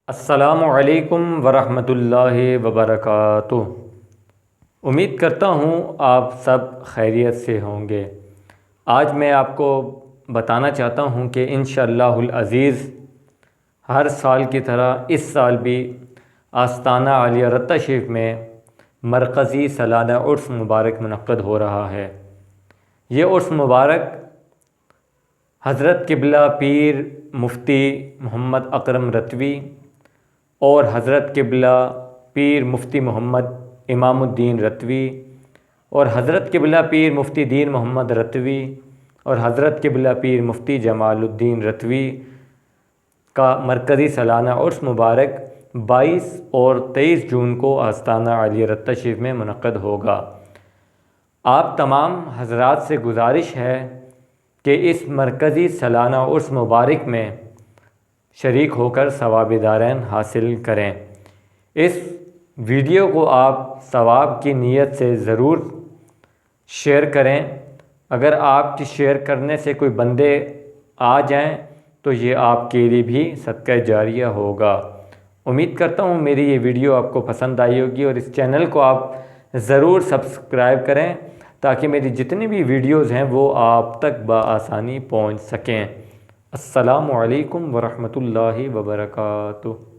السلام علیکم ورحمۃ اللہ وبرکاتہ۔ امید کرتا ہوں آپ سب خیریت سے ہوں گے۔ آج میں آپ کو بتانا چاہتا ہوں کہ انشاءاللہ العزیز ہر سال کی طرح اس سال بھی آستانہ عالیہ رتا شریف میں مرکزی سالانہ عرس مبارک منعقد ہو رہا ہے۔ یہ عرس مبارک حضرت قبلہ پیر مفتی محمد اکرم رتوی اور حضرت قبلہ پیر مفتی محمد امام الدین رتوی اور حضرت قبلہ پیر مفتی دین محمد رتوی اور حضرت قبلہ پیر مفتی جمال الدین رتوی کا مرکزی سالانہ عرس مبارک 22 اور 23 جون کو آستانہ عالیہ رتا شریف میں منعقد ہوگا۔ آپ تمام حضرات سے گزارش ہے کہ اس مرکزی سالانہ عرس مبارک میں شریک ہو کر ثواب دارین حاصل کریں۔ اس ویڈیو کو آپ ثواب کی نیت سے ضرور شیئر کریں۔ اگر آپ کی شیئر کرنے سے کوئی بندے آ جائیں تو یہ آپ کے لیے بھی صدقہ جاریہ ہوگا۔ امید کرتا ہوں میری یہ ویڈیو آپ کو پسند آئی ہوگی اور اس چینل کو آپ ضرور سبسکرائب کریں تاکہ میری جتنی بھی ویڈیوز ہیں وہ آپ تک بآسانی پہنچ سکیں۔ السلام علیکم ورحمۃ اللہ وبرکاتہ۔